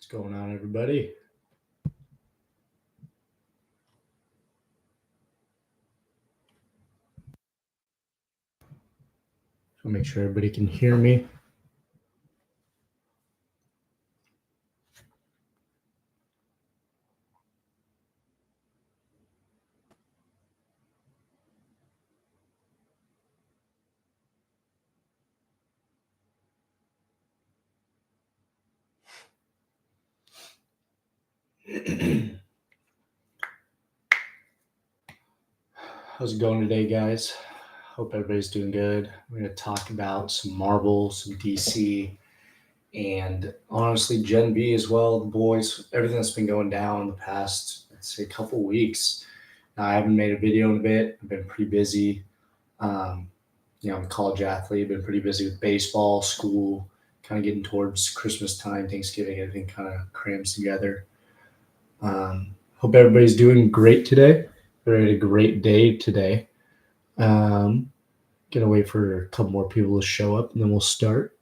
What's going on, everybody? So make sure everybody can hear me. How's it going today, guys? Hope everybody's doing good. We're going to talk about some Marvel, some DC, and honestly, Gen V as well. The boys, everything that's been going down the past, let's say, couple weeks. I haven't made a video in a bit. I've been pretty busy. Um, I'm a college athlete. Been pretty busy with baseball, school, kind of getting towards Christmas time, Thanksgiving. Everything kind of crams together. Hope everybody's doing great today. We had a great day today. Um, Gonna wait for a couple more people to show up and then we'll start.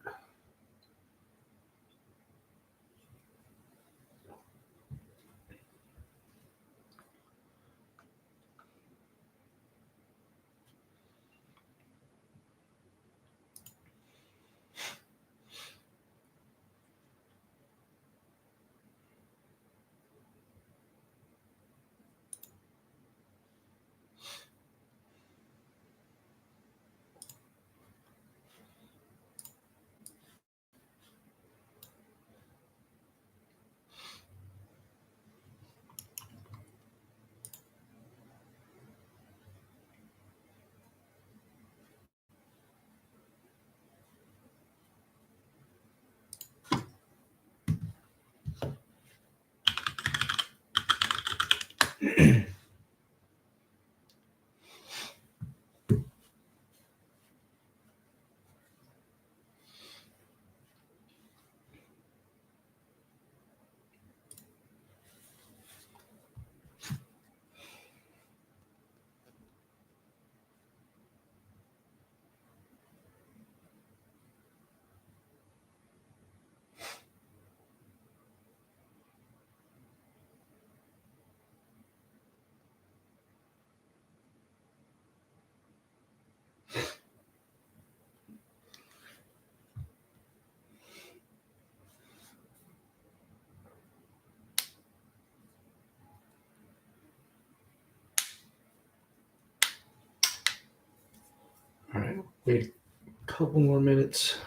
All right, wait a couple more minutes.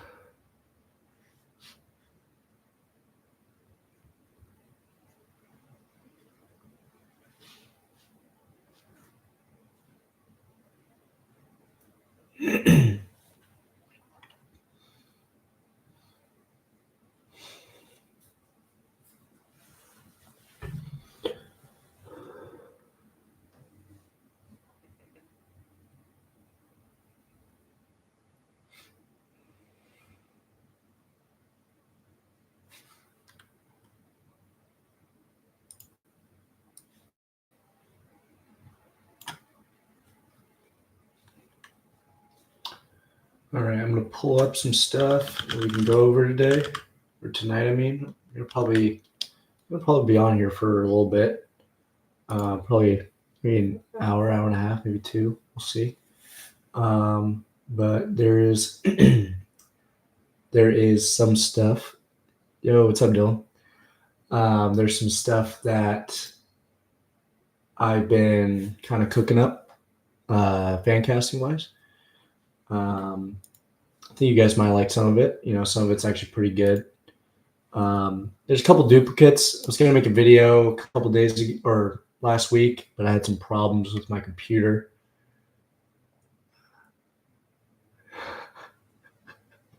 All right, I'm gonna pull up some stuff that we can go over today or tonight. I mean, we'll probably be on here for a little bit. Probably maybe an hour, hour and a half, maybe two. We'll see. But there is there is some stuff. Yo, what's up, Dylan? There's some stuff that I've been kind of cooking up, fan casting wise. I think you guys might like some of it. Some of it's actually pretty good. There's a couple duplicates. I was gonna make a video a couple days ago, or last week, but I had some problems with my computer.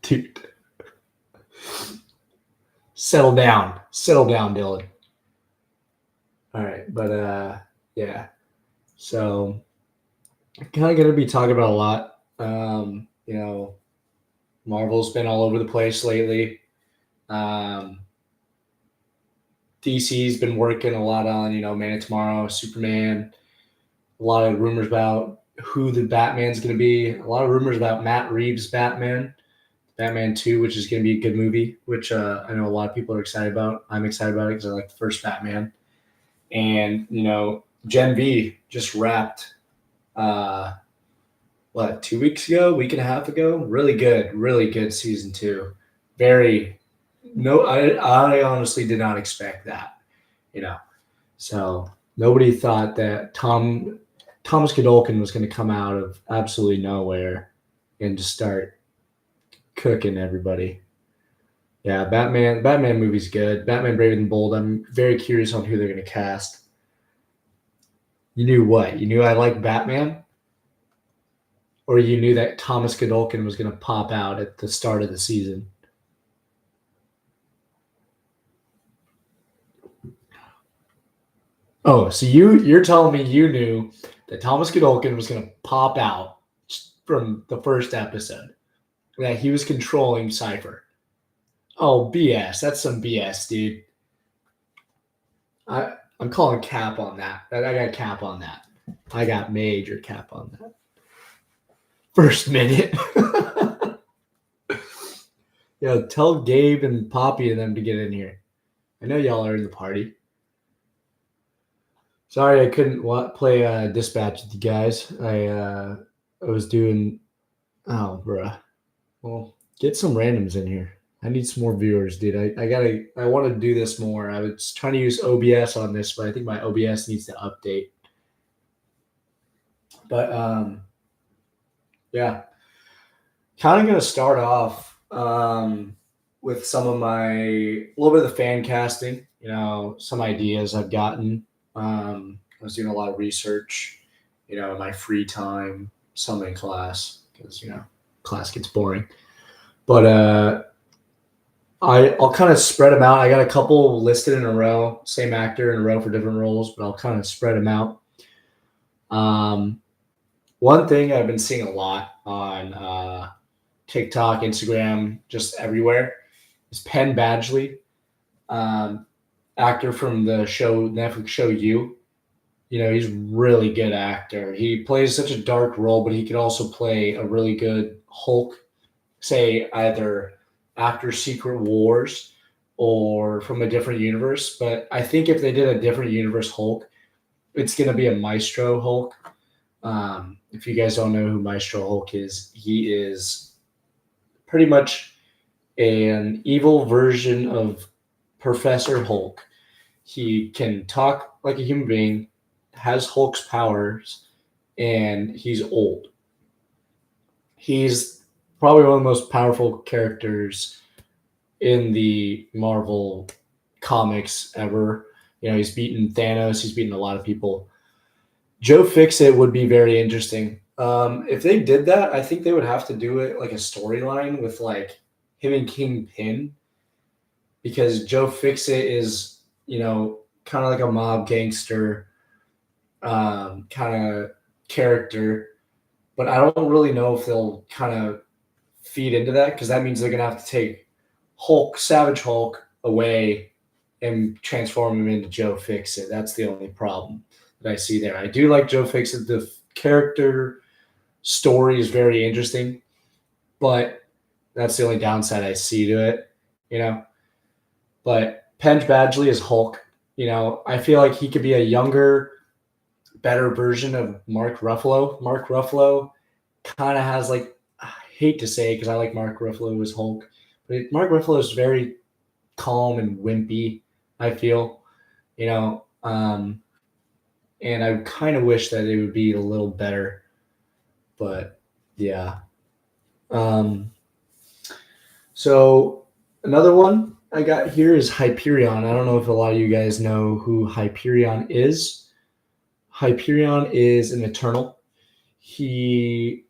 Dude, settle down, Dylan. All right, but yeah. So kind of going to be talking about a lot. Marvel's been all over the place lately. DC's been working a lot on, Man of Tomorrow, Superman. A lot of rumors about who the Batman's going to be. A lot of rumors about Matt Reeves' Batman. Batman 2, which is going to be a good movie, which I know a lot of people are excited about. I'm excited about it because I like the first Batman. And, Gen V just wrapped, 2 weeks ago, week and a half ago? Really good season 2. Very, no, I honestly did not expect that, you know. So nobody thought that Thomas Godolkin was going to come out of absolutely nowhere and just start cooking everybody. Yeah, Batman movie's good. Batman Brave and the Bold. I'm very curious on who they're going to cast. You knew what? You knew I liked Batman? Or you knew that Thomas Godolkin was going to pop out at the start of the season? Oh, so you're telling me you knew that Thomas Godolkin was going to pop out from the first episode, that he was controlling Cypher. Oh, BS. That's some BS, dude. I'm calling cap on that. I got cap on that. I got major cap on that. First minute. Tell Gabe and Poppy and them to get in here. I know y'all are in the party. Sorry I couldn't play Dispatch with you guys. I was doing. Oh, bruh. Well, get some randoms in here. I need some more viewers, dude. I want to do this more. I was trying to use OBS on this, but I think my OBS needs to update. But yeah, kind of going to start off with some of a little bit of the fan casting. Some ideas I've gotten. I was doing a lot of research, in my free time, some in class because class gets boring. But I'll kind of spread them out. I got a couple listed in a row, same actor in a row for different roles, but I'll kind of spread them out. One thing I've been seeing a lot on TikTok, Instagram, just everywhere is Penn Badgley, actor from the Netflix show You. He's a really good actor. He plays such a dark role, but he could also play a really good Hulk, say either after Secret Wars or from a different universe. But I think if they did a different universe Hulk, it's going to be a Maestro Hulk. If you guys don't know who Maestro Hulk is, he is pretty much an evil version of Professor Hulk. He can talk like a human being, has Hulk's powers, and he's old. He's probably one of the most powerful characters in the Marvel comics ever. He's beaten Thanos. He's beaten a lot of people. Joe Fixit would be very interesting. If they did that, I think they would have to do it like a storyline with like him and Kingpin, because Joe Fixit is, kind of like a mob gangster kind of character. But I don't really know if they'll kind of feed into that, because that means they're going to have to take Savage Hulk away and transform him into Joe Fixit. That's the only problem that I see there. I do like Joe Fixit. The character story is very interesting, but that's the only downside I see to it, But Penn Badgley is Hulk. I feel like he could be a younger, better version of Mark Ruffalo. Mark Ruffalo kind of has I hate to say it because I like Mark Ruffalo as Hulk, but Mark Ruffalo is very calm and wimpy, I feel, and I kind of wish that it would be a little better, but yeah. So another one I got here is Hyperion. I don't know if a lot of you guys know who Hyperion is. Hyperion is an Eternal. He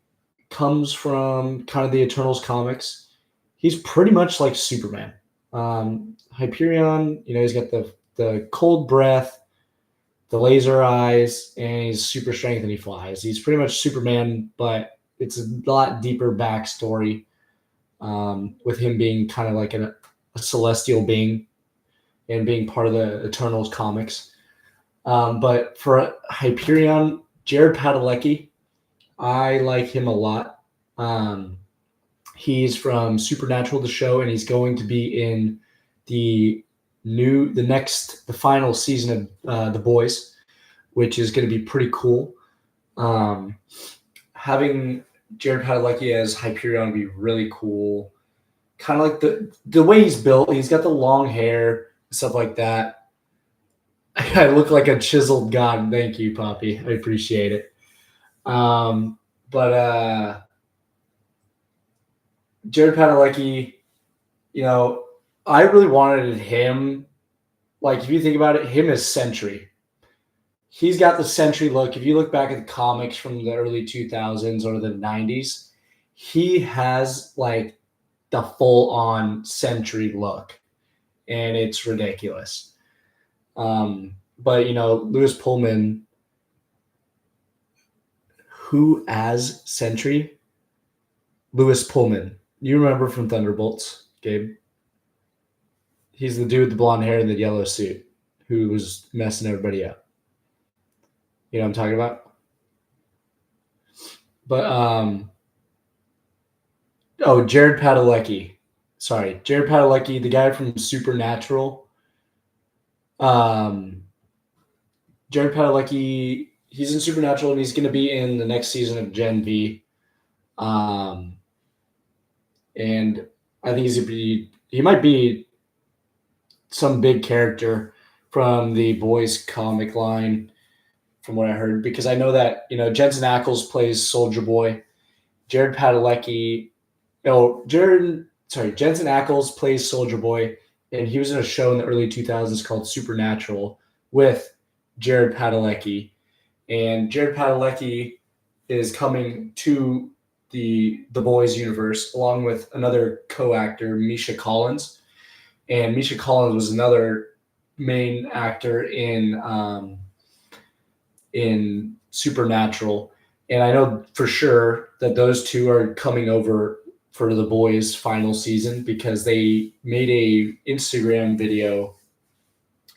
comes from kind of the Eternals comics. He's pretty much like Superman. Hyperion, he's got the cold breath, the laser eyes, and he's super strength and he flies. He's pretty much Superman, but it's a lot deeper backstory, with him being kind of like a celestial being and being part of the Eternals comics. But for Hyperion, Jared Padalecki, I like him a lot. He's from Supernatural, the show, and he's going to be in the the final season of The Boys, which is going to be pretty cool. Having Jared Padalecki as Hyperion would be really cool. Kind of like the way he's built. He's got the long hair, stuff like that. I look like a chiseled god. Thank you, Poppy. I appreciate it. But Jared Padalecki, I really wanted him. Like, if you think about it, him as Sentry. He's got the Sentry look. If you look back at the comics from the early 2000s or the 90s, he has like the full-on Sentry look, and it's ridiculous. But Lewis Pullman, who as Sentry? Lewis Pullman. You remember from Thunderbolts, Gabe? He's the dude with the blonde hair and the yellow suit who was messing everybody up. You know what I'm talking about? But Jared Padalecki. Sorry, Jared Padalecki, the guy from Supernatural. Jared Padalecki, he's in Supernatural, and he's going to be in the next season of Gen V. And I think he might be some big character from the Boys comic line, from what I heard, because I know that, Jensen Ackles plays Soldier Boy. Jensen Ackles plays Soldier Boy, and he was in a show in the early 2000s called Supernatural with Jared Padalecki. And Jared Padalecki is coming to the Boys universe along with another co-actor, Misha Collins. And Misha Collins was another main actor in Supernatural. And I know for sure that those two are coming over for the Boys' final season because they made a Instagram video,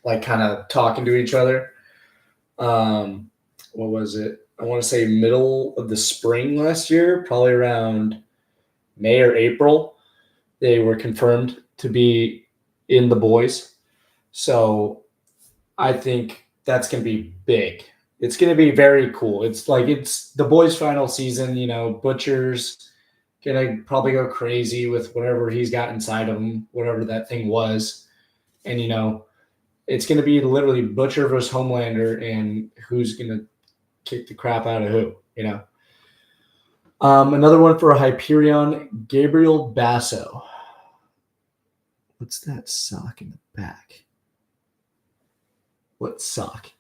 like kind of talking to each other. What was it? I want to say middle of the spring last year, probably around May or April. They were confirmed to be in the Boys. So I think that's going to be big. It's going to be very cool. It's the Boys' final season. Butcher's going to probably go crazy with whatever he's got inside of him, whatever that thing was. And, it's going to be literally Butcher versus Homelander, and who's going to kick the crap out of who, Another one for a Hyperion, Gabriel Basso. What's that sock in the back? What sock?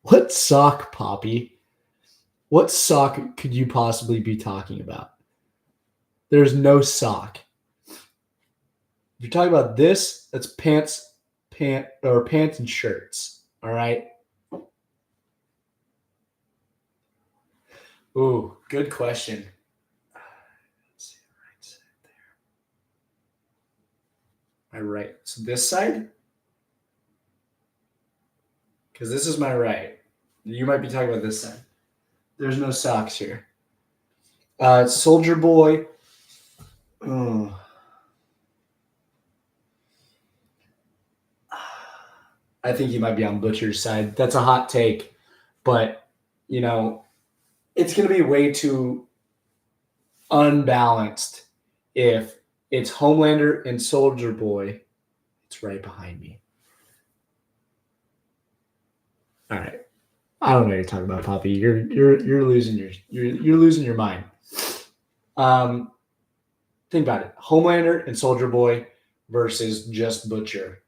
What sock, Poppy? What sock could you possibly be talking about? There's no sock. If you're talking about this, that's pants and shirts. All right. Ooh, good question. Let's see, right side there. My right. So this side? Because this is my right. You might be talking about this side. There's no socks here. Soldier Boy. Oh. I think he might be on Butcher's side. That's a hot take. But, it's going to be way too unbalanced if it's Homelander and Soldier Boy. It's right behind me. All right. I don't know what you're talking about, Poppy. You're losing you're losing your mind. Think about it. Homelander and Soldier Boy versus just Butcher.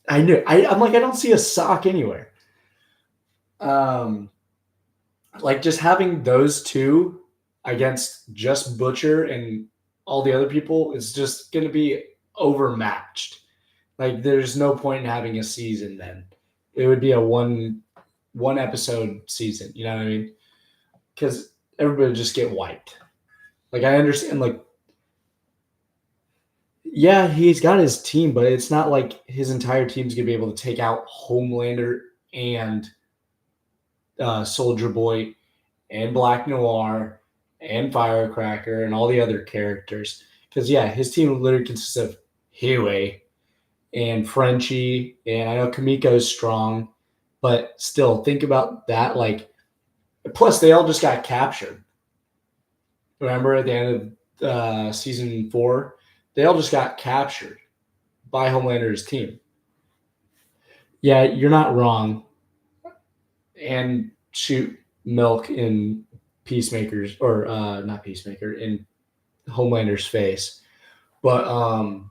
I'm like, I don't see a sock anywhere. Like just having those two against just Butcher and all the other people is just going to be overmatched. Like there's no point in having a season then. It would be a one episode season. You know what I mean? Because everybody would just get wiped. Like I understand, like, yeah, he's got his team, but it's not like his entire team's going to be able to take out Homelander and Soldier Boy and Black Noir and Firecracker and all the other characters. Because yeah, his team literally consists of Huey and Frenchie, and I know Kamiko is strong, but still think about that. Like, plus they all just got captured. Remember at the end of season 4, they all just got captured by Homelander's team. Yeah, you're not wrong. And shoot milk in Peacemaker's or not Peacemaker in Homelander's face. But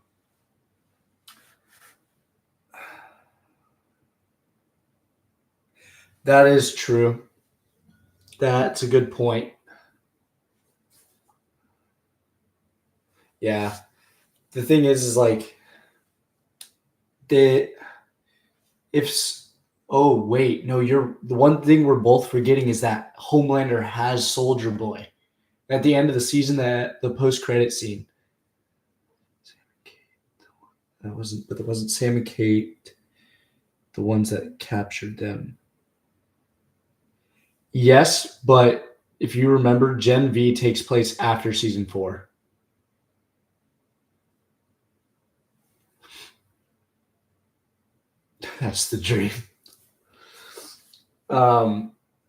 that is true. That's a good point. Yeah. The thing is like the if oh wait, no, you're the one thing we're both forgetting is that Homelander has Soldier Boy. At the end of the season, that the post credit scene. But that wasn't Sam and Kate, the ones that captured them. Yes, but if you remember, Gen V takes place after season 4. That's the dream.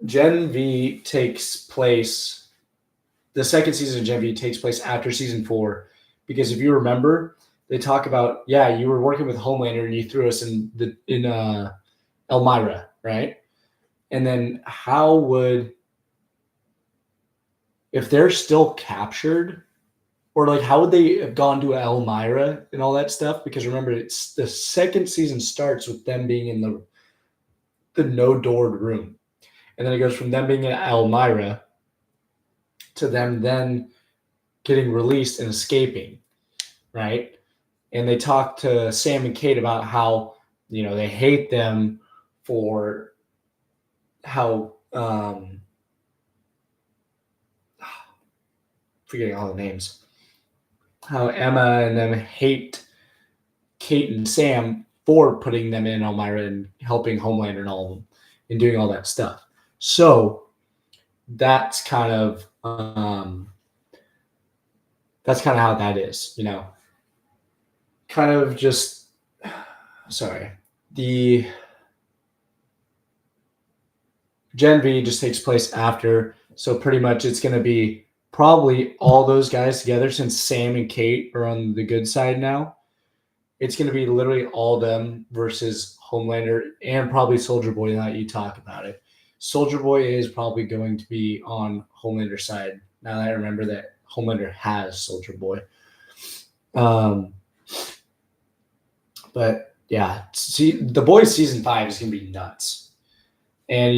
Gen V takes place. The second season of Gen V takes place after season 4, because if you remember, they talk about you were working with Homelander and you threw us in Elmira, right? And then how would if they're still captured, or like how would they have gone to Elmira and all that stuff? Because remember, it's the second season starts with them being in the no doored room, and then it goes from them being in Elmira to them then getting released and escaping, right? And they talk to Sam and Kate about how they hate them for how forgetting all the names, how Emma and them hate Kate and Sam for putting them in Elmira and helping Homelander and all of them and doing all that stuff. So that's kind of how that is, kind of just sorry. The Gen V just takes place after, so pretty much it's going to be probably all those guys together since Sam and Kate are on the good side now. It's going to be literally all them versus Homelander and probably Soldier Boy now that you talk about it. Soldier Boy is probably going to be on Homelander's side now that I remember that Homelander has Soldier Boy. But yeah, see, The Boys season 5 is going to be nuts. And,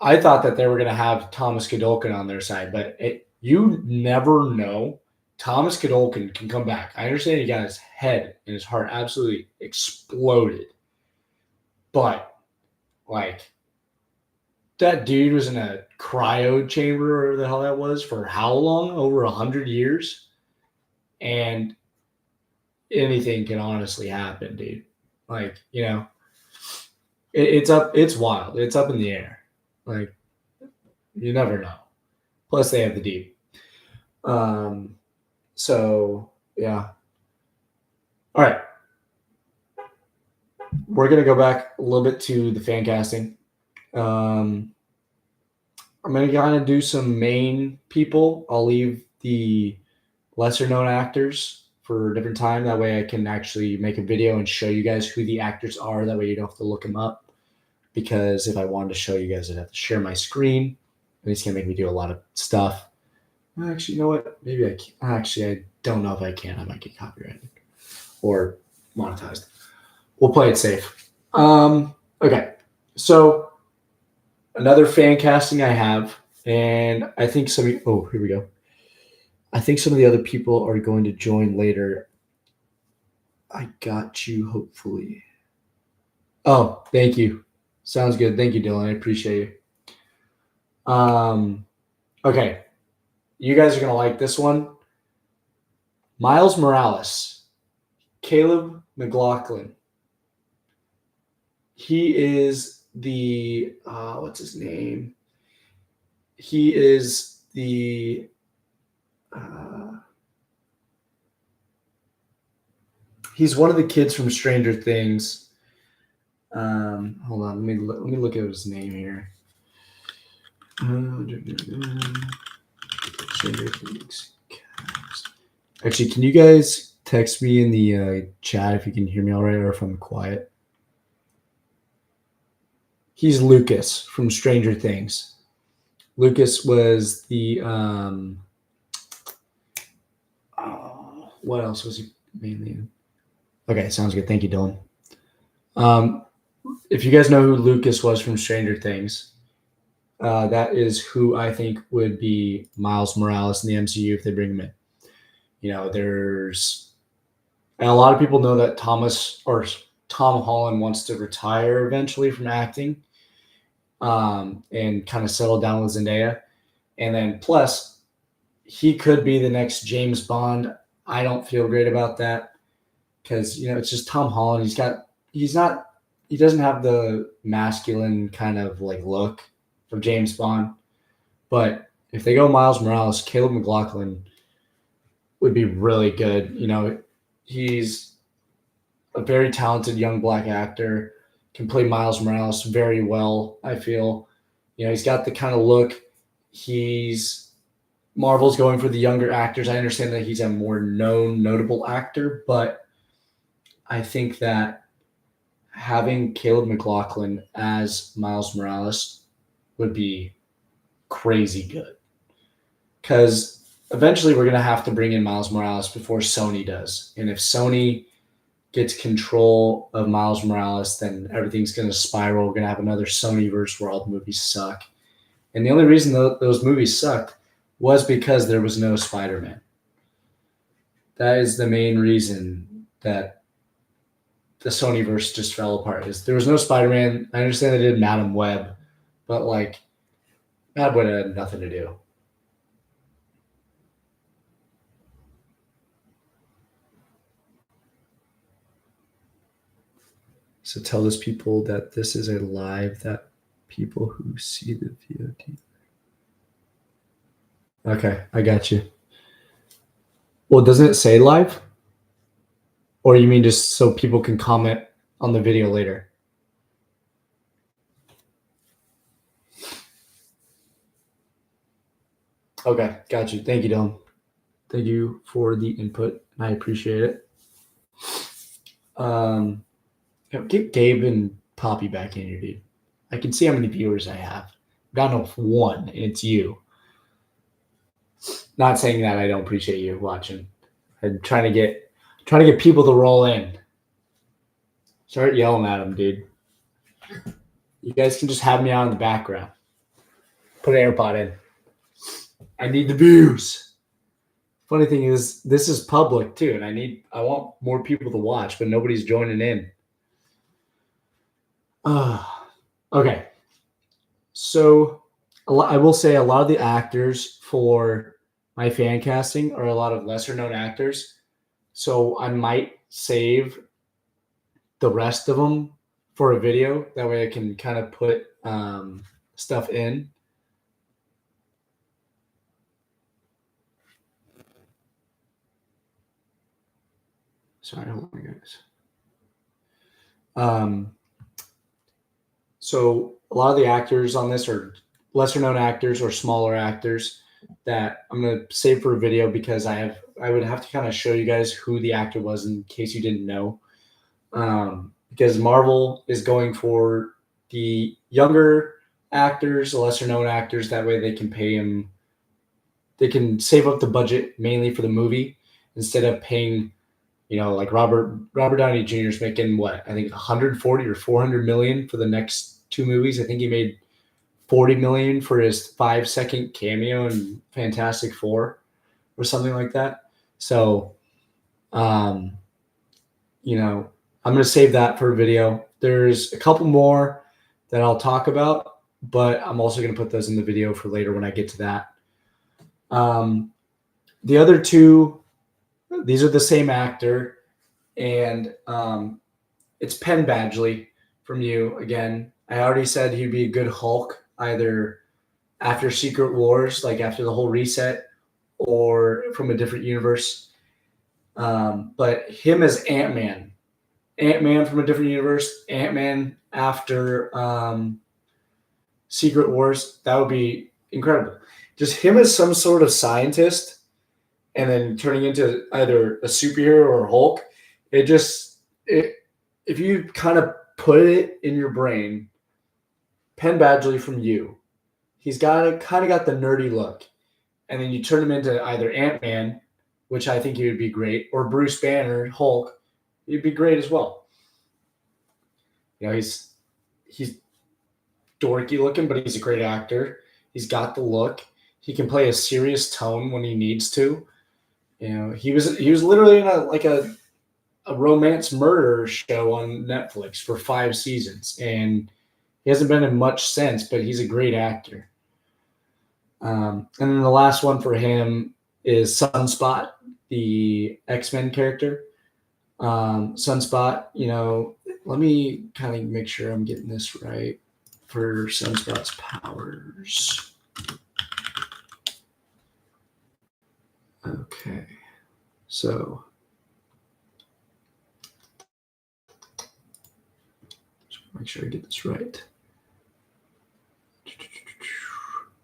I thought that they were going to have Thomas Godolkin on their side, but you never know. Thomas Godolkin can come back. I understand he got his head and his heart absolutely exploded. But, like, that dude was in a cryo chamber or the hell that was for how long? Over 100 years? And anything can honestly happen, dude. Like, it's wild. It's up in the air. Like, you never know. Plus, they have the deep. So, yeah. All right. We're going to go back a little bit to the fan casting. I'm going to kind of do some main people. I'll leave the lesser known actors for a different time. That way I can actually make a video and show you guys who the actors are. That way you don't have to look them up. Because if I wanted to show you guys, I'd have to share my screen. And it's going to make me do a lot of stuff. Actually, you know what? Maybe I can. Actually, I don't know if I can. I might get copyrighted or monetized. We'll play it safe. Okay. So another fan casting I have, and I think here we go. I think some of the other people are going to join later. I got you, hopefully. Oh, thank you. Sounds good. Thank you, Dylan. I appreciate you. Okay. You guys are going to like this one. Miles Morales, Caleb McLaughlin. He is the, what's his name? he is he's one of the kids from Stranger Things. Hold on, let me look at his name here. Stranger Things cast. Actually, can you guys text me in the chat if you can hear me all right, or if I'm quiet? He's Lucas from Stranger Things. Lucas was the what else was he mainly in? Okay, sounds good. Thank you, Dylan. If you guys know who Lucas was from Stranger Things, that is who I think would be Miles Morales in the MCU if they bring him in. You know, and a lot of people know that Tom Holland wants to retire eventually from acting, and kind of settle down with Zendaya. And then plus, he could be the next James Bond. I don't feel great about that because, you know, it's just Tom Holland. He doesn't have the masculine kind of like look of James Bond. But if they go Miles Morales, Caleb McLaughlin would be really good. You know, he's a very talented young black actor, can play Miles Morales very well, I feel. You know, he's got the kind of look. Marvel's going for the younger actors. I understand that he's a more notable actor, but I think that having Caleb McLaughlin as Miles Morales would be crazy good. Because eventually we're going to have to bring in Miles Morales before Sony does. And if Sony gets control of Miles Morales, then everything's going to spiral. We're going to have another Sonyverse where all the movies suck. And the only reason those movies sucked was because there was no Spider-Man. That is the main reason that the Sonyverse just fell apart. Is there was no Spider-Man. I understand they did Madam Web, but like Madam Web had nothing to do. So tell those people that this is a live, that people who see the VOD. Okay, I got you. Well, doesn't it say live? Or you mean just so people can comment on the video later? Okay, got you. Thank you, Dylan. Thank you for the input. I appreciate it. Get Gabe and Poppy back in here, dude. I can see how many viewers I have. I've gotten off one, and it's you. Not saying that I don't appreciate you watching. I'm trying to get people to roll in. Start yelling at them, dude. You guys can just have me out in the background. Put an AirPod in. I need the views. Funny thing is, this is public too, and I want more people to watch, but nobody's joining in. Okay. So I will say a lot of the actors for my fan casting are a lot of lesser known actors. So I might save the rest of them for a video. That way I can kind of put stuff in. Sorry, hold on, guys. So a lot of the actors on this are lesser known actors or smaller actors that I'm going to save for a video because I would have to kind of show you guys who the actor was in case you didn't know. Because Marvel is going for the younger actors, the lesser known actors. That way they can pay them. They can save up the budget mainly for the movie instead of paying, you know, like Robert Downey Jr. is making what, I think 140 or 400 million for the next two movies. I think he made 40 million for his 5-second cameo in Fantastic Four or something like that. So, you know, I'm going to save that for a video. There's a couple more that I'll talk about, but I'm also going to put those in the video for later when I get to that. The other two, these are the same actor, and it's Penn Badgley from You. Again, I already said he'd be a good Hulk, either after Secret Wars, like after the whole reset, or from a different universe. But him as Ant-Man, Ant-Man from a different universe, Ant-Man after Secret Wars, that would be incredible. Just him as some sort of scientist and then turning into either a superhero or Hulk. It just it if you kind of put it in your brain, Penn Badgley from You, he's got kind of got the nerdy look, and then you turn him into either Ant Man, which I think he would be great, or Bruce Banner, Hulk, he'd be great as well. You know, he's dorky looking, but he's a great actor. He's got the look. He can play a serious tone when he needs to. You know, he was literally in a romance murder show on Netflix for 5 seasons, and he hasn't been in much since. But he's a great actor. And then the last one for him is Sunspot, the X-Men character. Sunspot, you know, let me kind of make sure I'm getting this right for Sunspot's powers. Okay, so make sure I get this right.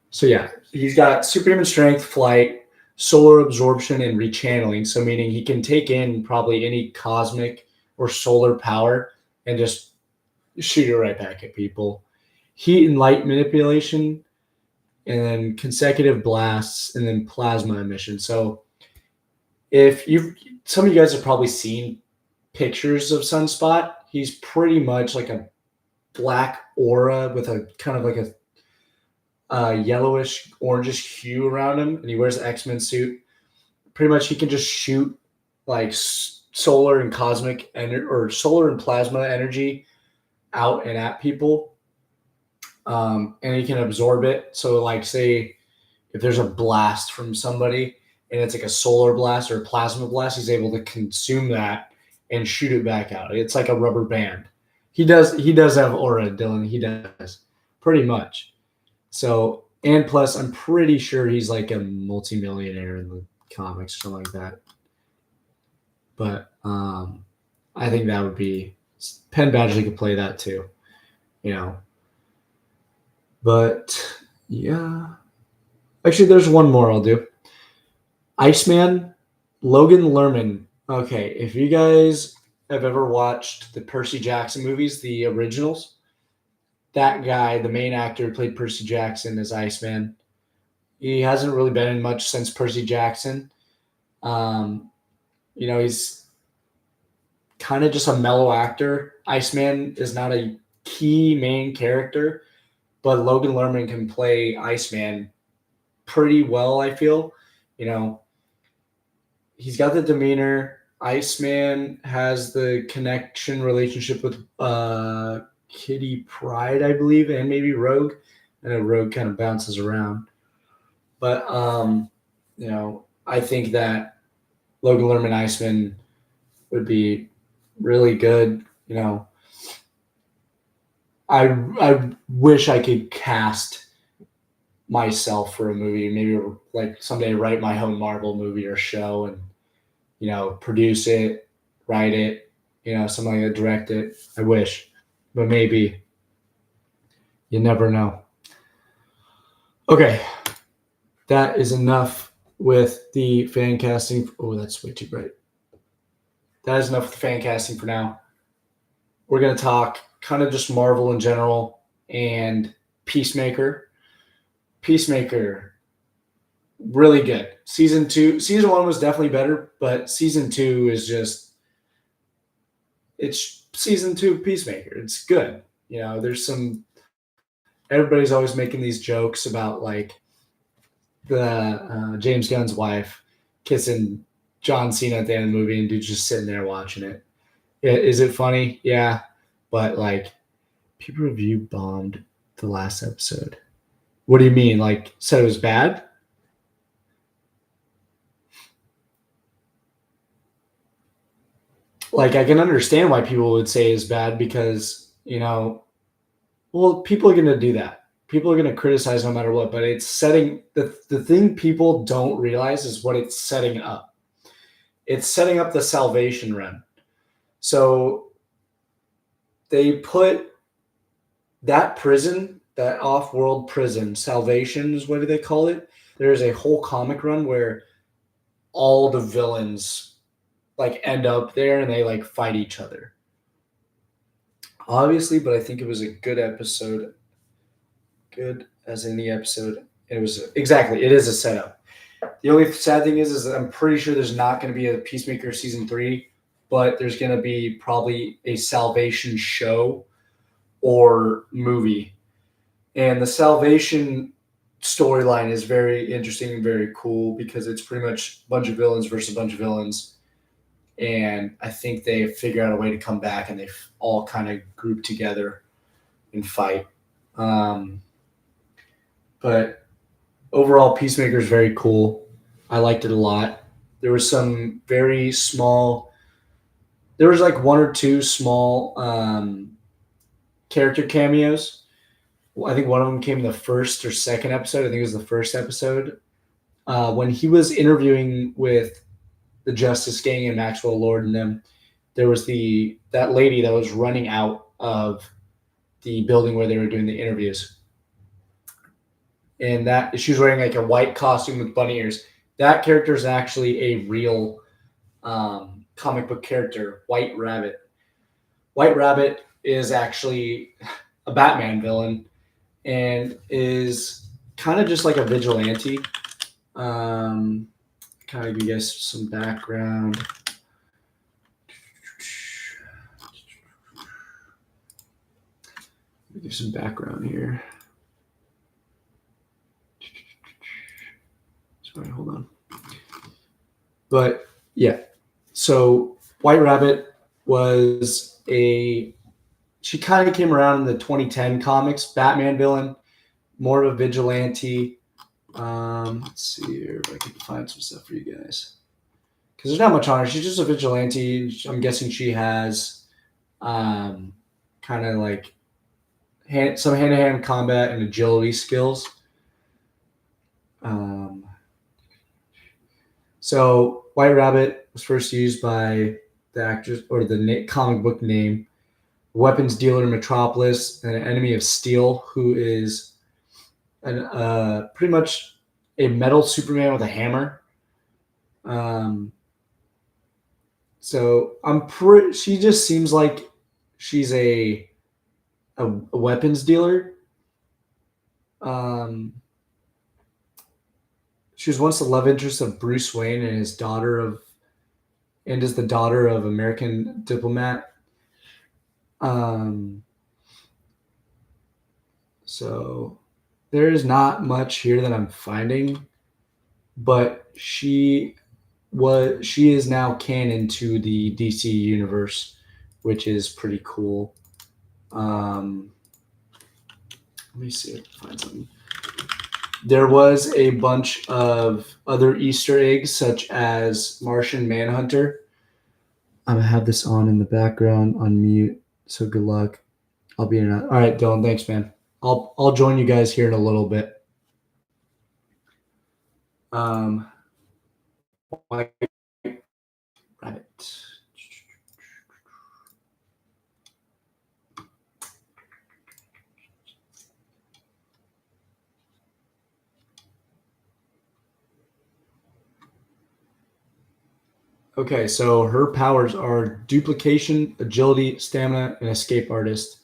So yeah, he's got superhuman strength, flight, solar absorption, and rechanneling. So meaning he can take in probably any cosmic or solar power and just shoot it right back at people. Heat and light manipulation, and then consecutive blasts, and then plasma emission. So if some of you guys have probably seen pictures of Sunspot, he's pretty much like a black aura with a kind of like a yellowish, orangish hue around him, and he wears an X-Men suit. Pretty much, he can just shoot like solar and cosmic or solar and plasma energy out and at people, and he can absorb it. So, like, say if there's a blast from somebody and it's like a solar blast or a plasma blast, he's able to consume that and shoot it back out. It's like a rubber band. He does have aura, Dylan. He does pretty much. So, and plus, I'm pretty sure he's like a multimillionaire in the comics or something like that. But I think that would be Penn Badgley could play that too, you know. But yeah, actually, there's one more I'll do. Iceman, Logan Lerman. Okay, if you guys have ever watched the Percy Jackson movies, the originals, that guy, the main actor who played Percy Jackson as Iceman, he hasn't really been in much since Percy Jackson. You know, he's kind of just a mellow actor. Iceman is not a key main character, but Logan Lerman can play Iceman pretty well, I feel. You know, he's got the demeanor. Iceman has the connection relationship with Kitty Pryde, I believe, and maybe Rogue. I know Rogue kind of bounces around. But, you know, I think that Logan Lerman Iceman would be really good. You know, I wish I could cast myself for a movie, maybe like someday write my own Marvel movie or show and, you know, produce it, write it, you know, something like that, direct it. I wish, but maybe. You never know. Okay, that is enough with the fan casting. Oh, that's way too bright. That is enough with the fan casting for now. We're going to talk kind of just Marvel in general and Peacemaker. Peacemaker, really good. Season 1 was definitely better, but season 2 is just, it's season 2 Peacemaker. It's good. You know, everybody's always making these jokes about like the James Gunn's wife kissing John Cena at the end of the movie, and dude's just sitting there watching it. Is it funny? Yeah, but like people review bombed the last episode. What do you mean? Like said it was bad? Like I can understand why people would say it's bad because, you know, well, people are going to do that. people are going to criticize no matter what, but it's setting the thing people don't realize is what it's setting up. It's setting up the Salvation Run. So they put that prison, that off-world prison, Salvation is what do they call it? There's a whole comic run where all the villains like end up there and they like fight each other. Obviously, but I think it was a good episode. Good as any episode. It was exactly. It is a setup. The only sad thing is that I'm pretty sure there's not going to be a Peacemaker season 3, but there's going to be probably a Salvation show or movie. And the Salvation storyline is very interesting and very cool because it's pretty much a bunch of villains versus a bunch of villains. And I think they figure out a way to come back and they all kind of group together and fight. But overall, Peacemaker is very cool. I liked it a lot. There was some very small. There was like one or two small character cameos. I think one of them came in the first or second episode. I think it was the first episode when he was interviewing with the Justice Gang and Maxwell Lord and them. There was that lady that was running out of the building where they were doing the interviews, and that she was wearing like a white costume with bunny ears. That character is actually a real comic book character, White Rabbit. White Rabbit is actually a Batman villain and is kind of just like a vigilante. Kind of give you guys some background. Let me give some background here. Sorry, hold on. But yeah, so White Rabbit was she kind of came around in the 2010 comics, Batman villain, more of a vigilante. Let's see here if I can find some stuff for you guys. Because there's not much on her. She's just a vigilante. I'm guessing she has kind of like some hand-to-hand combat and agility skills. So White Rabbit was first used by the actress or the comic book name weapons dealer in Metropolis, and an enemy of Steel, who is pretty much a metal Superman with a hammer. So she just seems like she's a weapons dealer. She was once the love interest of Bruce Wayne and is the daughter of American diplomat. So there is not much here that I'm finding, but she is now canon to the DC universe, which is pretty cool. Let me see if I can find something. There was a bunch of other Easter eggs, such as Martian Manhunter. I'm gonna have this on in the background on mute, so good luck. I'll be in. All right, Dylan. Thanks, man. I'll join you guys here in a little bit. White Rabbit. Okay, so her powers are duplication, agility, stamina, and escape artist.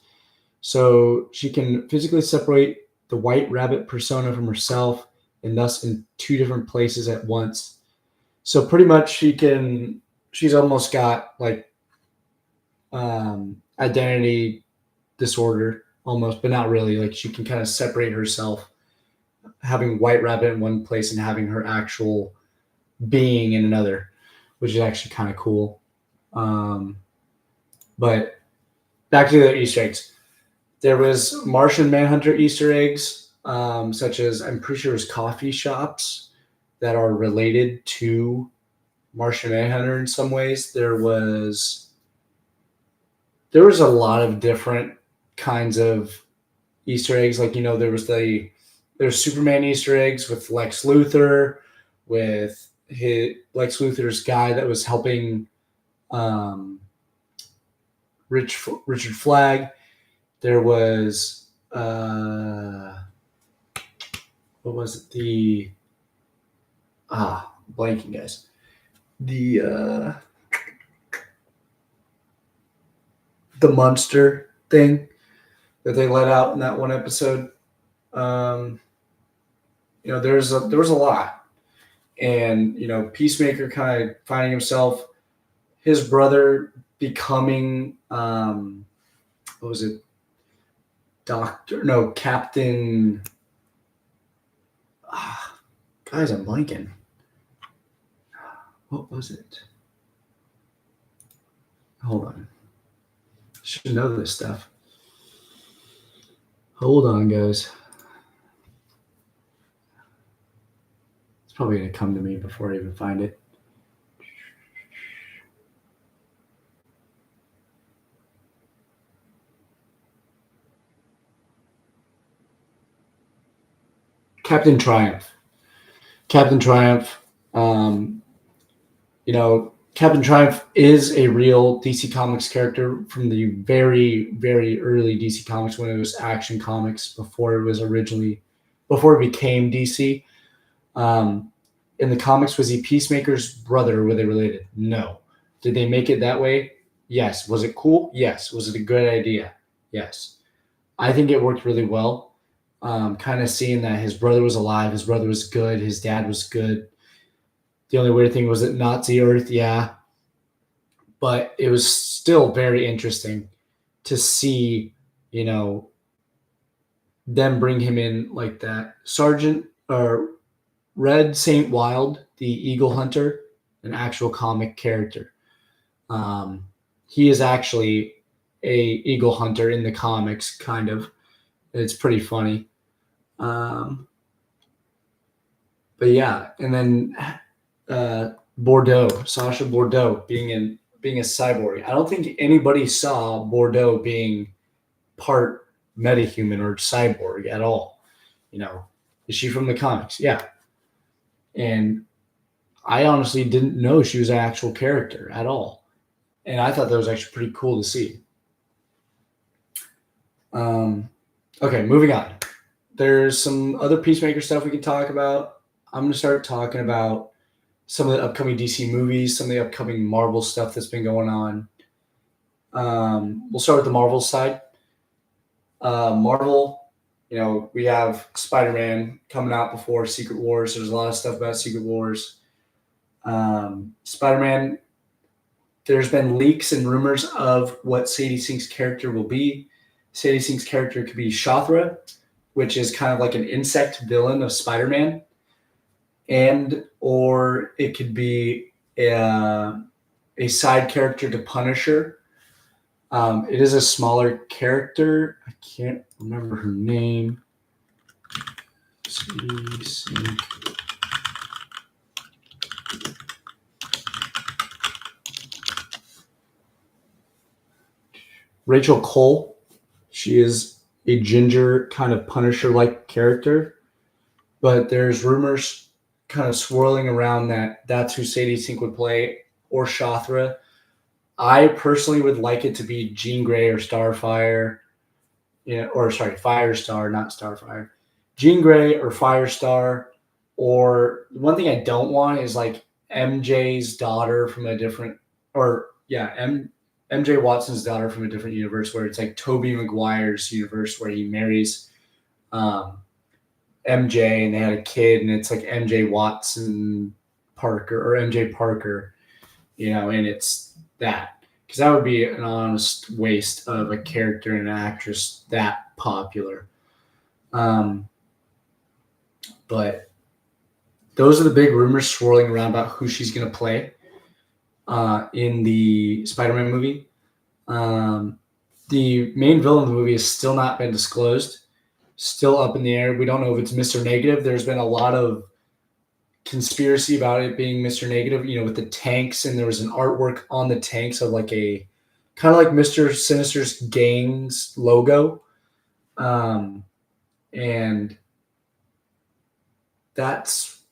So she can physically separate the White Rabbit persona from herself and thus in two different places at once. So pretty much she's almost got like identity disorder almost, but not really. Like she can kind of separate herself, having White Rabbit in one place and having her actual being in another, which is actually kind of cool. But back to the Easter eggs. There was Martian Manhunter Easter eggs, such as I'm pretty sure it was coffee shops that are related to Martian Manhunter in some ways. There was a lot of different kinds of Easter eggs. Like, there's Superman Easter eggs with Lex Luthor, with Lex Luthor's guy that was helping um, Richard Flagg. There was what was it? Blanking, guys. The monster thing that they let out in that one episode. There was a lot, and Peacemaker kind of finding himself, his brother becoming what was it? Captain. Guys, I'm blanking. What was it? Hold on. Should know this stuff. Hold on, guys. It's probably going to come to me before I even find it. Captain Triumph. Captain Triumph is a real DC Comics character from the very, very early DC Comics, when it was Action Comics, before it became DC. In the comics, was he Peacemaker's brother? Were they related? No. Did they make it that way? Yes. Was it cool? Yes. Was it a good idea? Yes. I think it worked really well. Kind of seeing that his brother was alive, his brother was good, his dad was good. The only weird thing was that Nazi Earth, yeah. But it was still very interesting to see, them bring him in like that. Sergeant or Red Saint Wild, the Eagle Hunter, an actual comic character. He is actually a Eagle Hunter in the comics, kind of. It's pretty funny. But yeah, and then Sasha Bordeaux being a cyborg. I don't think anybody saw Bordeaux being part metahuman or cyborg at all. Is she from the comics? Yeah. And I honestly didn't know she was an actual character at all. And I thought that was actually pretty cool to see. Okay, moving on. There's some other Peacemaker stuff we can talk about. I'm going to start talking about some of the upcoming DC movies, some of the upcoming Marvel stuff that's been going on. We'll start with the Marvel side. Marvel, we have Spider-Man coming out before Secret Wars. There's a lot of stuff about Secret Wars. Spider-Man, there's been leaks and rumors of what Sadie Sink's character will be. Sadie Sink's character could be Shothra, which is kind of like an insect villain of Spider-Man. Or it could be a side character to Punisher. It is a smaller character. I can't remember her name. Sadie Sink. Rachel Cole. She is a ginger kind of Punisher-like character, but there's rumors kind of swirling around that that's who Sadie Sink would play, or Shothra. I personally would like it to be Jean Grey or Starfire, Firestar, not Starfire. Jean Grey or Firestar, or one thing I don't want is like MJ's daughter from a different, MJ Watson's daughter from a different universe, where it's like Tobey Maguire's universe, where he marries MJ and they had a kid, and it's like MJ Watson Parker or MJ Parker, and it's that. Because that would be an honest waste of a character and an actress that popular. But those are the big rumors swirling around about who she's going to play in the Spider-Man movie. The main villain of the movie has still not been disclosed. Still up in the air. We don't know if it's Mr. Negative. There's been a lot of conspiracy about it being Mr. Negative, with the tanks, and there was an artwork on the tanks of like a kind of like Mr. Sinister's gang's logo. And that's,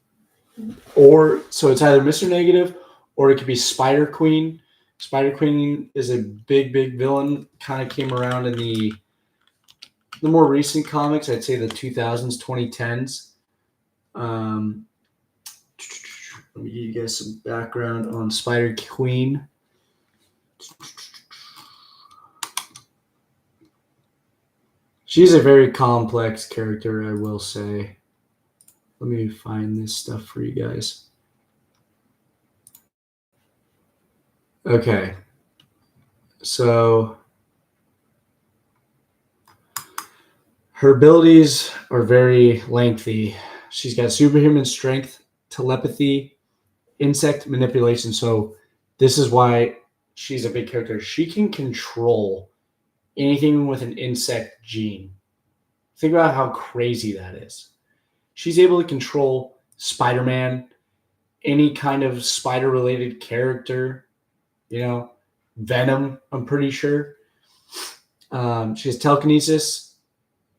or so it's either Mr. Negative or it could be Spider Queen. Spider Queen is a big villain. Kind of came around in the more recent comics. I'd say the 2000s, 2010s. Let me give you guys some background on Spider Queen. She's a very complex character, I will say. Let me find this stuff for you guys. Okay. So her abilities are very lengthy. She's got superhuman strength, telepathy, insect manipulation. So this is why she's a big character. She can control anything with an insect gene. Think about how crazy that is. She's able to control Spider-Man, any kind of spider-related character, Venom, I'm pretty sure. She has telekinesis,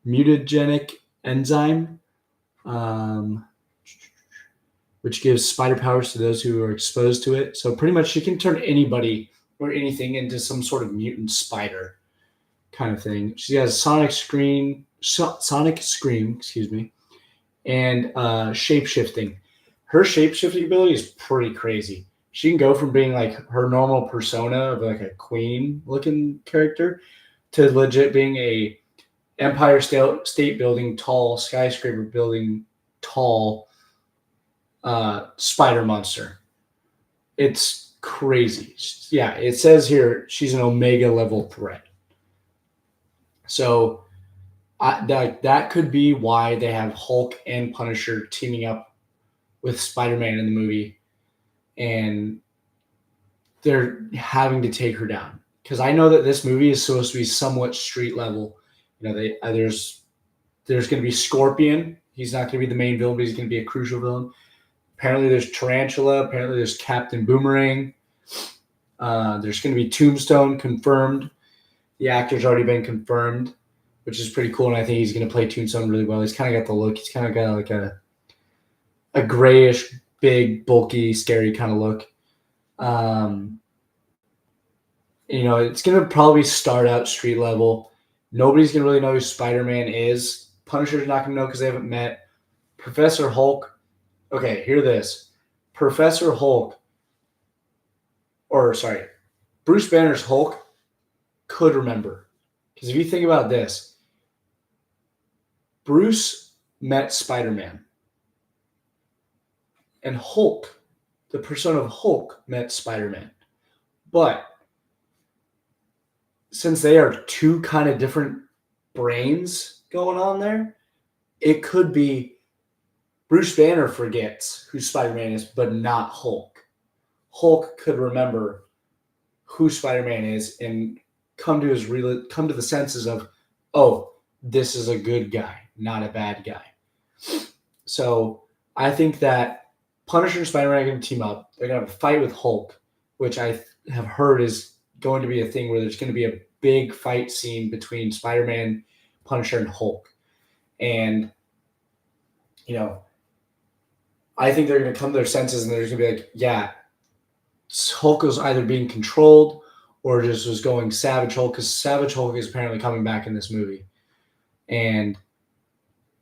mutagenic enzyme, which gives spider powers to those who are exposed to it. So pretty much she can turn anybody or anything into some sort of mutant spider kind of thing. She has sonic scream, and shape shifting. Her shape shifting ability is pretty crazy. She can go from being like her normal persona of like a queen looking character to legit being a Empire State Building tall, skyscraper building tall spider monster. It's crazy. Yeah, it says here she's an Omega level threat. So that could be why they have Hulk and Punisher teaming up with Spider-Man in the movie, and they're having to take her down. Because I know that this movie is supposed to be somewhat street level. There's going to be Scorpion. He's not going to be the main villain, but he's going to be a crucial villain. Apparently, there's Tarantula. Apparently, there's Captain Boomerang. There's going to be Tombstone confirmed. The actor's already been confirmed, which is pretty cool, and I think he's going to play Tombstone really well. He's kind of got the look. He's kind of got like a grayish, big, bulky, scary kind of look. It's going to probably start out street level. Nobody's going to really know who Spider-Man is. Punisher's not going to know because they haven't met. Professor Hulk. Okay, hear this. Professor Hulk, Bruce Banner's Hulk could remember. Because if you think about this, Bruce met Spider-Man. And Hulk, the persona of Hulk, met Spider-Man. But since they are two kind of different brains going on there, it could be Bruce Banner forgets who Spider-Man is, but not Hulk. Hulk could remember who Spider-Man is and come to the senses of, oh, this is a good guy, not a bad guy. So I think that Punisher and Spider-Man are going to team up. They're going to have a fight with Hulk, which I have heard is going to be a thing where there's going to be a big fight scene between Spider-Man, Punisher, and Hulk. And, I think they're going to come to their senses and they're going to be like, yeah, Hulk was either being controlled or just was going Savage Hulk, because Savage Hulk is apparently coming back in this movie. And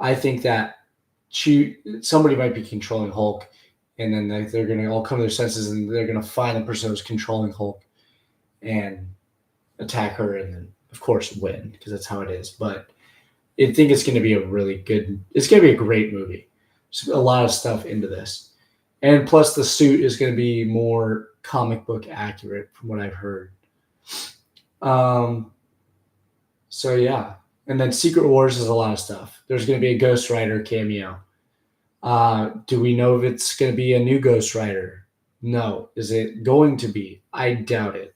I think that somebody might be controlling Hulk, and then they're going to all come to their senses and they're going to find the person who's controlling Hulk and attack her, and then, of course, win, because that's how it is. But I think it's going to be it's going to be a great movie. There's a lot of stuff into this. And plus the suit is going to be more comic book accurate from what I've heard. So yeah. And then Secret Wars is a lot of stuff. There's going to be a Ghost Rider cameo. Do we know if it's going to be a new Ghost Rider? No. Is it going to be? I doubt it.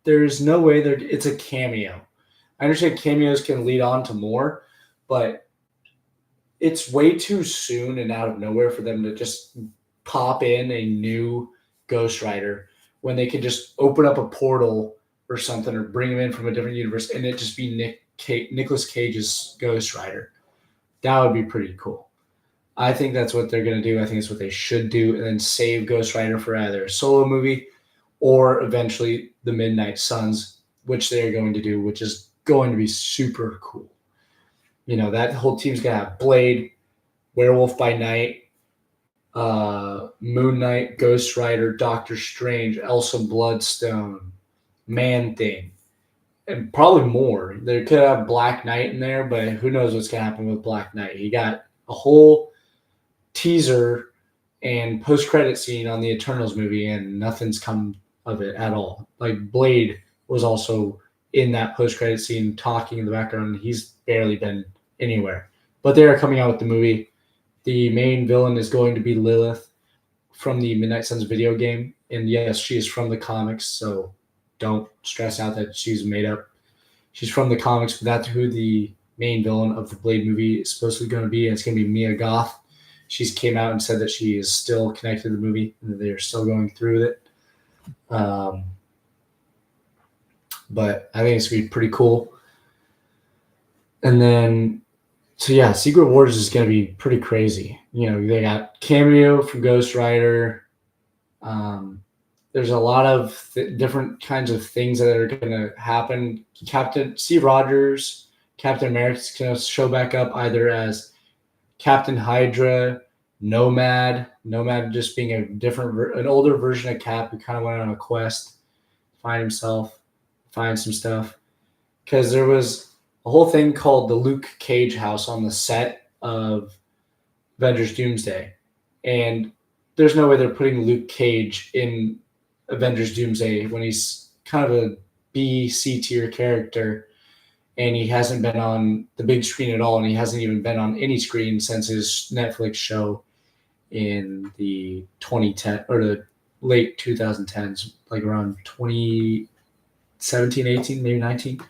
There's no way it's a cameo. I understand cameos can lead on to more, but it's way too soon and out of nowhere for them to just pop in a new Ghost Rider when they could just open up a portal or something, or bring him in from a different universe and it just be Nicolas Cage's Ghost Rider. That would be pretty cool. I think that's what they're going to do. I think it's what they should do, and then save Ghost Rider for either a solo movie or eventually the Midnight Suns, which they're going to do, which is going to be super cool. That whole team's going to have Blade, Werewolf by Night, Moon Knight, Ghost Rider, Doctor Strange, Elsa Bloodstone, Man Thing, and probably more. They could have Black Knight in there, but who knows what's going to happen with Black Knight. He got a whole teaser and post-credit scene on the Eternals movie, and nothing's come of it at all. Like, Blade was also in that post-credit scene talking in the background, and he's barely been anywhere. But they are coming out with the movie. The main villain is going to be Lilith from the Midnight Suns video game. And yes, she is from the comics, so don't stress out that she's made up. She's from the comics, but that's who the main villain of the Blade movie is supposedly going to be. And it's going to be Mia Goth. She's came out and said that she is still connected to the movie and that they're still going through with it. But I think it's going to be pretty cool. And then, so yeah, Secret Wars is going to be pretty crazy. They got cameo from Ghost Rider. There's a lot of different kinds of things that are going to happen. Steve Rogers, Captain America's going to show back up either as Captain Hydra, Nomad just being an older version of Cap who kind of went on a quest to find himself, find some stuff. Because there was a whole thing called the Luke Cage house on the set of Avengers Doomsday. And there's no way they're putting Luke Cage in Avengers Doomsday when he's kind of a B, C tier character. And he hasn't been on the big screen at all. And he hasn't even been on any screen since his Netflix show in the 2010 or the late 2010s, like around 2017, 18, maybe 19,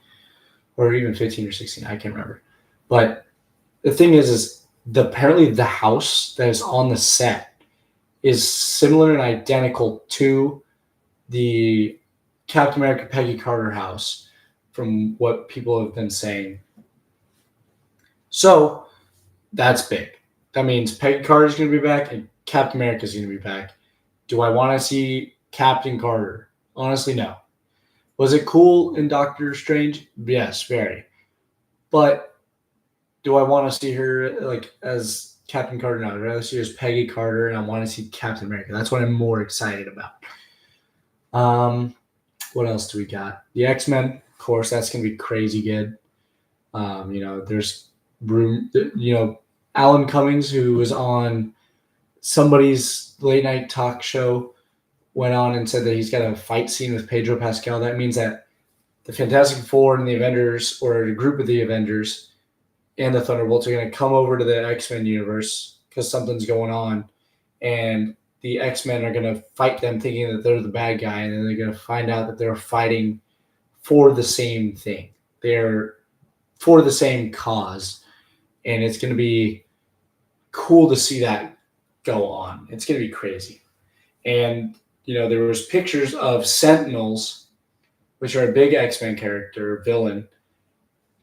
or even 15 or 16. I can't remember. But the thing is apparently the house that is on the set is similar and identical to the Captain America Peggy Carter house, from what people have been saying. So that's big. That means Peggy Carter is going to be back and Captain America is going to be back. Do I want to see Captain Carter? Honestly, no. Was it cool in Doctor Strange? Yes, very. But do I want to see her as Captain Carter? No, I'd rather see her as Peggy Carter, and I want to see Captain America. That's what I'm more excited about. What else do we got? The X-Men, of course, that's going to be crazy good. There's room. Alan Cummings, who was on somebody's late night talk show, went on and said that he's got a fight scene with Pedro Pascal. That means that the Fantastic Four and the Avengers, or a group of the Avengers and the Thunderbolts, are going to come over to the X-Men universe because something's going on. And the X-Men are going to fight them thinking that they're the bad guy. And then they're going to find out that they're fighting for the same thing. They're for the same cause. And it's going to be cool to see that go on. It's going to be crazy. And, there was pictures of Sentinels, which are a big X-Men character, villain,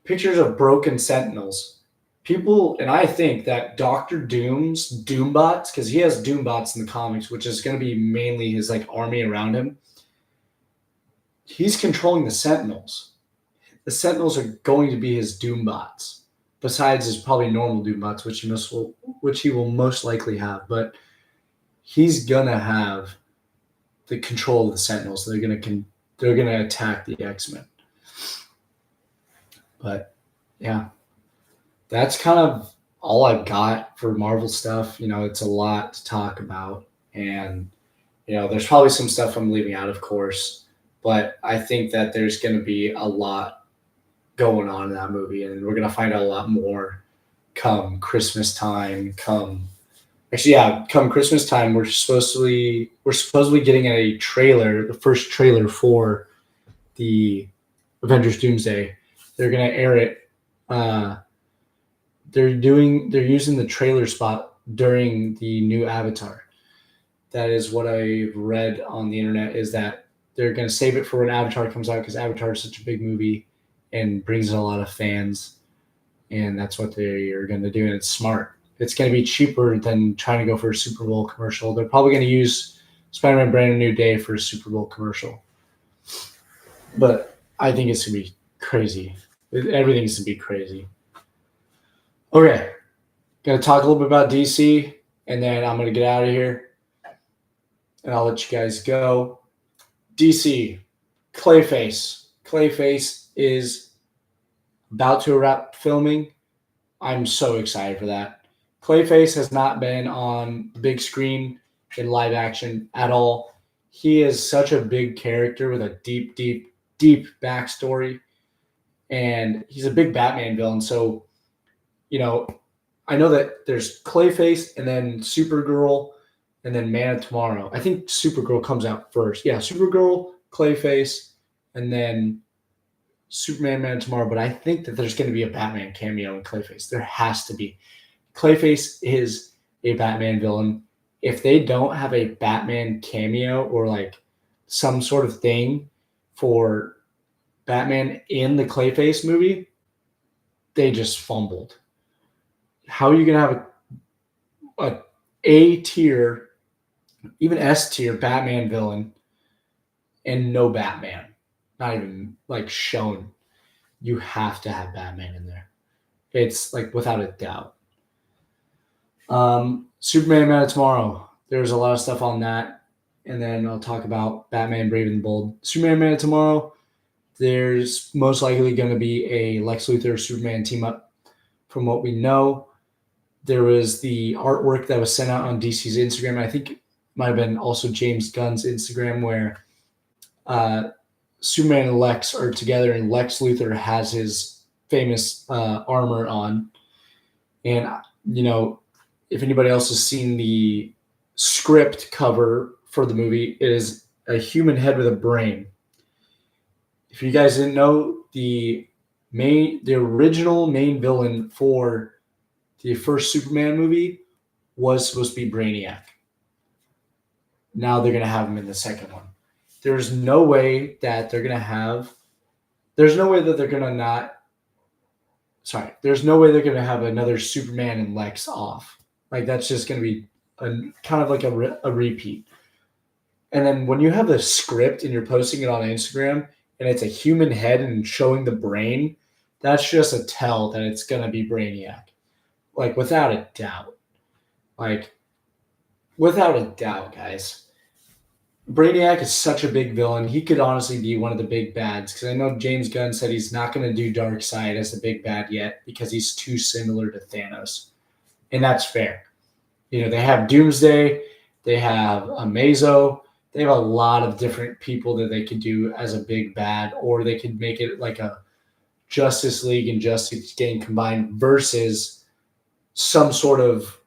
pictures of broken Sentinels. People, and I think that Doctor Doom's Doombots, because he has Doombots in the comics, which is going to be mainly his army around him. He's controlling the Sentinels. The Sentinels are going to be his Doombots, besides his probably normal Doombots, which he will most likely have. But he's gonna have the control of the Sentinels. They're gonna attack the X-Men. But yeah, that's kind of all I've got for Marvel stuff. It's a lot to talk about, and there's probably some stuff I'm leaving out, of course. But I think that there's going to be a lot going on in that movie, and we're going to find out a lot more come Christmas time. Come Christmas time, we're supposedly getting a trailer, the first trailer for the Avengers Doomsday. They're going to air it. They're using the trailer spot during the new Avatar. That is what I've read on the internet, is that they're going to save it for when Avatar comes out, because Avatar is such a big movie, and brings in a lot of fans. And that's what they are going to do. And it's smart. It's going to be cheaper than trying to go for a Super Bowl commercial. They're probably going to use Spider-Man Brand New Day for a Super Bowl commercial. But I think it's going to be crazy. Everything's going to be crazy. Okay. Going to talk a little bit about DC, and then I'm going to get out of here. And I'll let you guys go. DC, Clayface. Clayface is about to wrap filming. I'm so excited for that. Clayface has not been on the big screen in live action at all. He is such a big character with a deep, deep, deep backstory. And he's a big Batman villain. So, I know that there's Clayface and then Supergirl and then Man of Tomorrow. I think Supergirl comes out first. Yeah, Supergirl, Clayface, and then Superman, Man of Tomorrow. But I think that there's going to be a Batman cameo in Clayface. There has to be. Clayface is a Batman villain. If they don't have a Batman cameo or like some sort of thing for Batman in the Clayface movie, they just fumbled. How are you going to have a A-tier, even S-tier Batman villain and no Batman? Not even like shown. You have to have Batman in there. It's like without a doubt. Superman, Man of Tomorrow. There's a lot of stuff on that. And then I'll talk about Batman, Brave and the Bold. Superman, Man of Tomorrow. There's most likely going to be a Lex Luthor Superman team up from what we know. There was the artwork that was sent out on DC's Instagram. I think it might have been also James Gunn's Instagram where Superman and Lex are together and Lex Luthor has his famous armor on. And, if anybody else has seen the script cover for the movie, it is a human head with a brain. If you guys didn't know, the original main villain for the first Superman movie was supposed to be Brainiac. Now they're going to have him in the second one. There's no way that they're going to have another Superman and Lex off. Like, that's just going to be kind of like a repeat. And then when you have the script and you're posting it on Instagram and it's a human head and showing the brain, that's just a tell that it's going to be Brainiac. Like, without a doubt. Guys. Brainiac is such a big villain. He could honestly be one of the big bads because I know James Gunn said he's not going to do Darkseid as the big bad yet because he's too similar to Thanos. And that's fair. They have Doomsday. They have Amazo. They have a lot of different people that they could do as a big bad, or they could make it like a Justice League and Justice Gang combined versus some sort of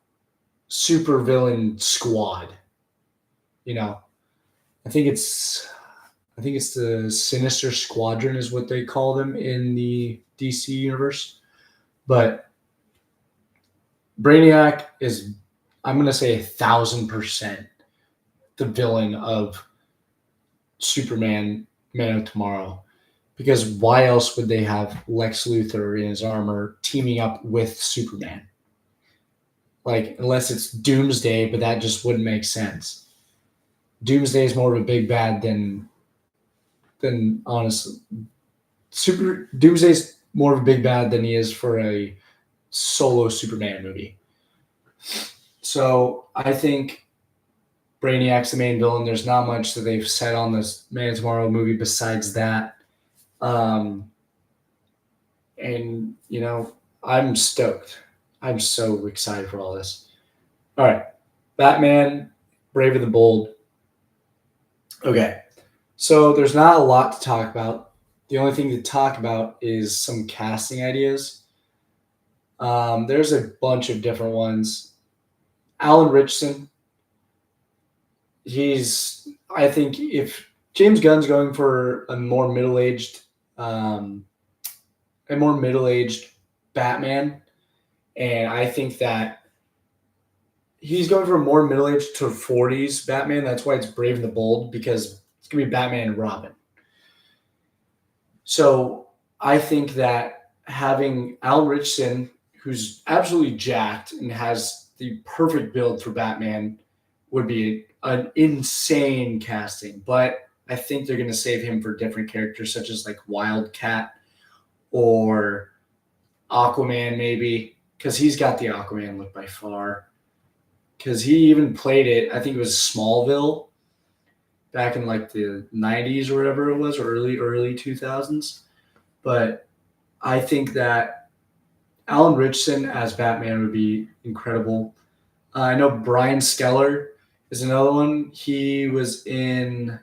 super villain squad. I think it's the Sinister Squadron is what they call them in the DC universe. But Brainiac is, I'm going to say 1,000% the villain of Superman, Man of Tomorrow. Because why else would they have Lex Luthor in his armor teaming up with Superman? Like, unless it's Doomsday, but that just wouldn't make sense. Doomsday is more of a big bad than honestly. Doomsday's more of a big bad than he is for a solo Superman movie. So I think Brainiac's the main villain. There's not much that they've said on this Man of Tomorrow movie besides that. And, I'm stoked. I'm so excited for all this. All right. Batman, Brave and the Bold. Okay. So there's not a lot to talk about. The only thing to talk about is some casting ideas. There's a bunch of different ones. Alan Ritchson. I think if James Gunn's going for a more middle-aged Batman, and I think that he's going for a more middle-aged to 40s Batman. That's why it's Brave and the Bold, because it's going to be Batman and Robin. So I think that having Al Richardson, who's absolutely jacked and has the perfect build for Batman, would be an insane casting. But I think they're going to save him for different characters, such as like Wildcat or Aquaman, maybe, because he's got the Aquaman look by far. Because he even played it, I think it was Smallville back in like the 90s or whatever it was, or early 2000s. But I think that Alan Richardson as Batman would be incredible. I know Brian Skeller is another one. He was in,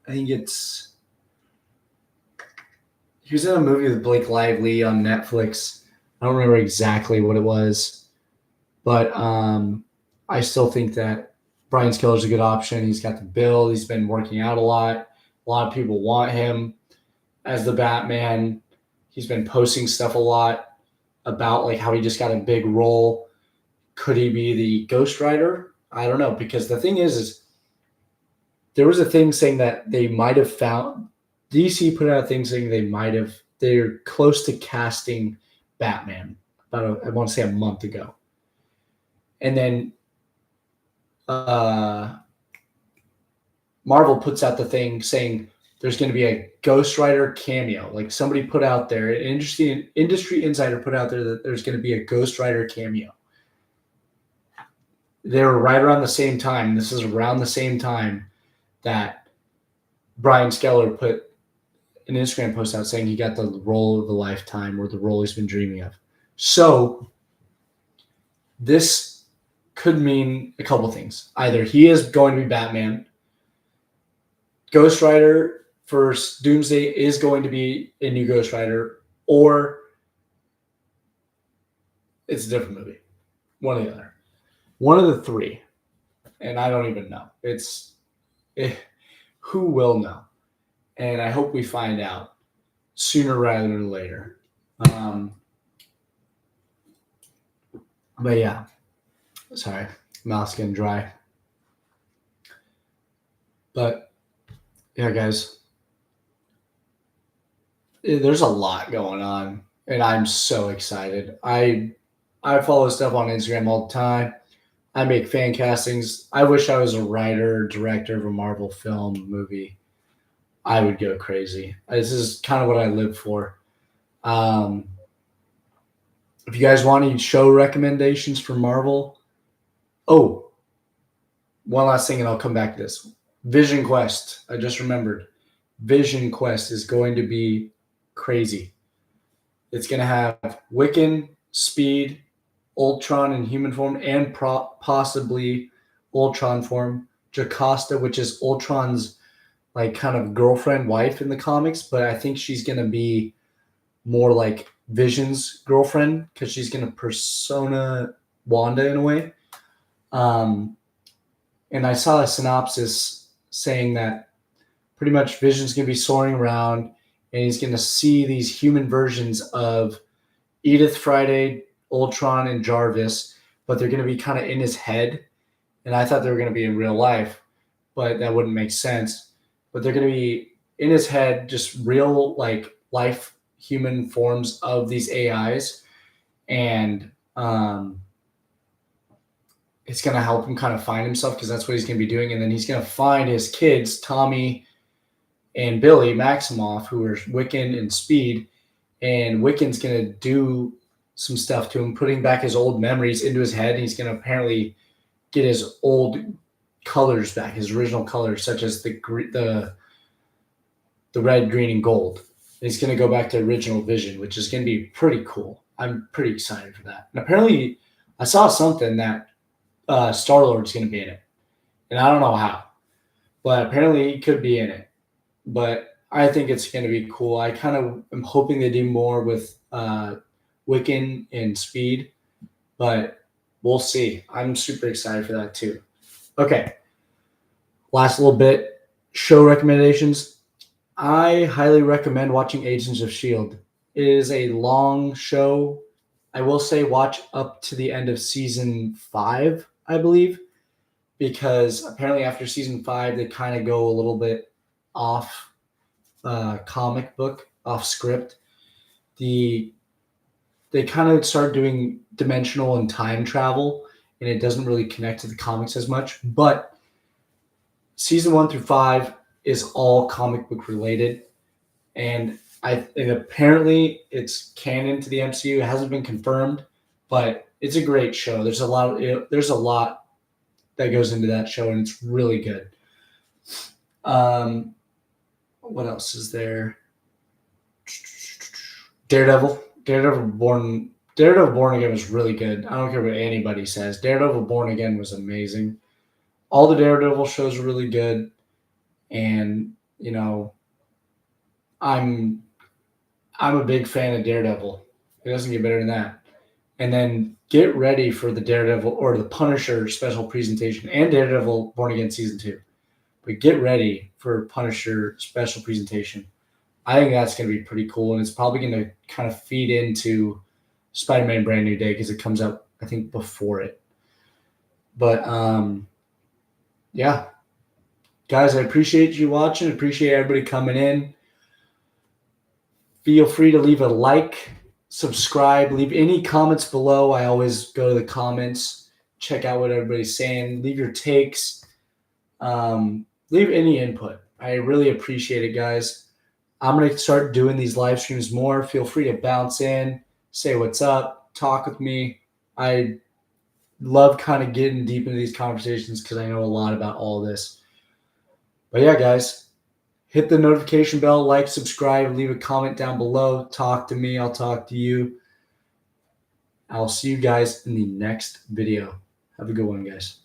I think it's, he was in a movie with Blake Lively on Netflix. I don't remember exactly what it was, but I still think that Brian Skeller's a good option. He's got the build. He's been working out a lot. A lot of people want him as the Batman. He's been posting stuff a lot about like how he just got a big role. Could he be the Ghost Rider? I don't know, because the thing is there was a thing saying that they might have found DC put out a thing saying they're close to casting Batman about I want to say a month ago, and then Marvel puts out the thing saying there's going to be a Ghost Rider cameo. Like somebody put out there, an industry insider put out there that there's going to be a Ghost Rider cameo. They were right around the same time. This is around the same time that Brian Skeller put an Instagram post out saying he got the role of a lifetime or the role he's been dreaming of. So this could mean a couple things. Either he is going to be Batman, Ghost Rider for Doomsday is going to be a new Ghost Rider, or it's a different movie. One or the other. One of the three. And I don't even know. Who will know? And I hope we find out sooner rather than later. But yeah. Sorry. Mouth's getting dry. But yeah, guys. There's a lot going on. And I'm so excited. I follow stuff on Instagram all the time. I make fan castings. I wish I was a writer, director of a Marvel film, movie. I would go crazy. This is kind of what I live for. If you guys want any show recommendations for Marvel, one last thing, and I'll come back to this. Vision Quest. I just remembered. Vision Quest is going to be crazy. It's going to have Wiccan, Speed, Ultron in human form, and possibly Ultron form. Jocasta, which is Ultron's like kind of girlfriend, wife in the comics, but I think she's going to be more like Vision's girlfriend because she's going to persona Wanda in a way. And I saw a synopsis saying that pretty much Vision's going to be soaring around and he's going to see these human versions of Edith Friday, Ultron, and Jarvis, but they're going to be kind of in his head. And I thought they were going to be in real life, but that wouldn't make sense. But they're going to be in his head, just real like life human forms of these AIs. And it's going to help him kind of find himself because that's what he's going to be doing. And then he's going to find his kids, Tommy and Billy Maximoff, who are Wiccan and Speed. And Wiccan's going to do some stuff to him, putting back his old memories into his head. And he's going to apparently get his old colors back, his original colors, such as the red, green, and gold. And he's going to go back to original Vision, which is going to be pretty cool. I'm pretty excited for that. And apparently, I saw something that Star-Lord's going to be in it. And I don't know how, but apparently he could be in it. But I think it's going to be cool. I kind of am hoping they do more with Wiccan and Speed, but we'll see. I'm super excited for that too. Okay. Last little bit, show recommendations. I highly recommend watching Agents of S.H.I.E.L.D. It is a long show. I will say watch up to the end of season 5, I believe, because apparently after season 5, they kind of go a little bit off comic book, off script. they kind of start doing dimensional and time travel, and it doesn't really connect to the comics as much. But season 1 through 5 is all comic book related, and apparently it's canon to the MCU. It hasn't been confirmed, but it's a great show. There's a lot that goes into that show, and it's really good. What else is there? Daredevil Born Again was really good. I don't care what anybody says. Daredevil Born Again was amazing. All the Daredevil shows are really good, and I'm a big fan of Daredevil. It doesn't get better than that. And then get ready for the Daredevil or the Punisher special presentation and Daredevil Born Again season 2. But get ready for Punisher special presentation. I think that's going to be pretty cool, and it's probably going to kind of feed into Spider-Man Brand New Day because it comes out, I think, before it. But yeah, guys, I appreciate you watching. Appreciate everybody coming in. Feel free to leave a like, subscribe, leave any comments below. I always go to the comments, check out what everybody's saying, leave your takes, leave any input. I really appreciate it, guys. I'm going to start doing these live streams more. Feel free to bounce in, say what's up, talk with me. I love kind of getting deep into these conversations because I know a lot about all this. But yeah, guys, hit the notification bell, like, subscribe, leave a comment down below. Talk to me. I'll talk to you. I'll see you guys in the next video. Have a good one, guys.